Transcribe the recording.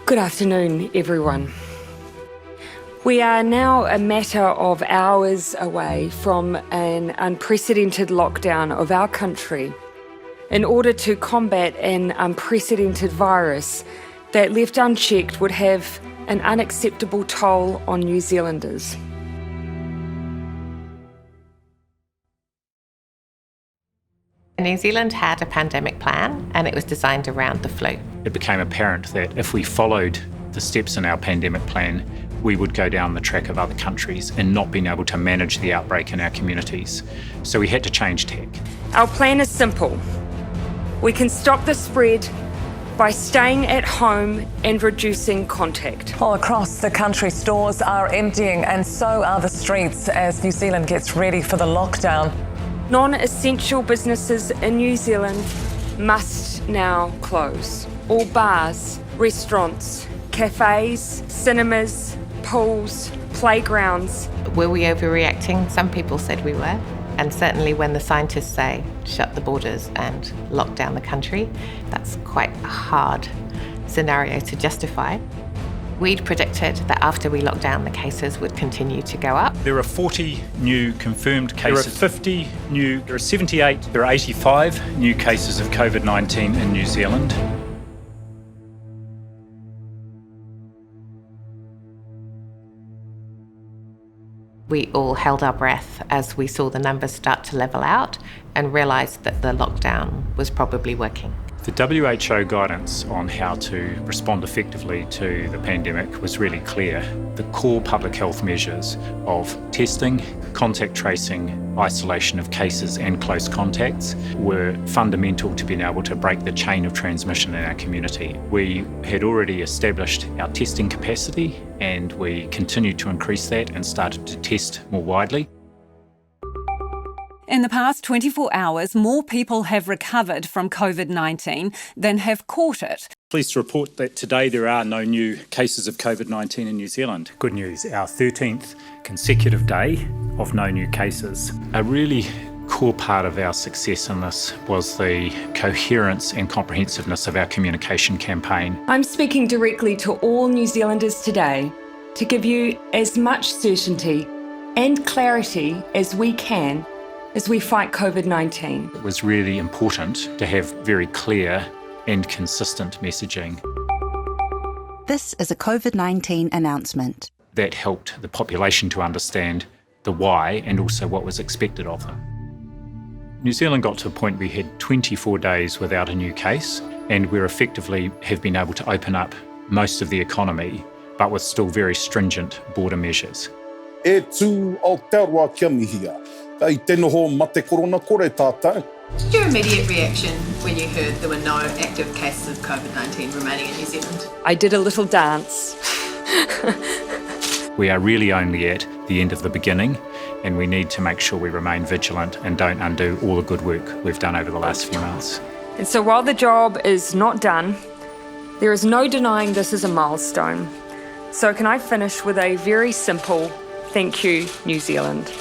Good afternoon, everyone. We are now a matter of hours away from an unprecedented lockdown of our country in order to combat an unprecedented virus that, left unchecked, would have an unacceptable toll on New Zealanders. New Zealand had a pandemic plan and it was designed around the flu. It became apparent that if we followed the steps in our pandemic plan, we would go down the track of other countries and not being able to manage the outbreak in our communities. So we had to change tack. Our plan is simple. We can stop the spread by staying at home and reducing contact. All across the country, stores are emptying and so are the streets as New Zealand gets ready for the lockdown. Non-essential businesses in New Zealand must now close. All bars, restaurants, cafes, cinemas, pools, playgrounds. Were we overreacting? Some people said we were. And certainly when the scientists say shut the borders and lock down the country, that's quite a hard scenario to justify. We'd predicted that after we locked down, the cases would continue to go up. There are 40 new confirmed cases. There are 50 new, there are 78, there are 85 new cases of COVID-19 in New Zealand. We all held our breath as we saw the numbers start to level out and realised that the lockdown was probably working. The WHO guidance on how to respond effectively to the pandemic was really clear. The core public health measures of testing, contact tracing, isolation of cases and close contacts were fundamental to being able to break the chain of transmission in our community. We had already established our testing capacity and we continued to increase that and started to test more widely. In the past 24 hours, more people have recovered from COVID-19 than have caught it. Pleased to report that today there are no new cases of COVID-19 in New Zealand. Good news, our 13th consecutive day of no new cases. A really core part of our success in this was the coherence and comprehensiveness of our communication campaign. I'm speaking directly to all New Zealanders today to give you as much certainty and clarity as we can as we fight COVID-19. It was really important to have very clear and consistent messaging. This is a COVID-19 announcement. That helped the population to understand the why and also what was expected of them. New Zealand got to a point we had 24 days without a new case, and we effectively have been able to open up most of the economy, but with still very stringent border measures. What's your immediate reaction when you heard there were no active cases of COVID-19 remaining in New Zealand? I did a little dance. We are really only at the end of the beginning, and we need to make sure we remain vigilant and don't undo all the good work we've done over the last few months. And so while the job is not done, there is no denying this is a milestone. So can I finish with a very simple thank you, New Zealand.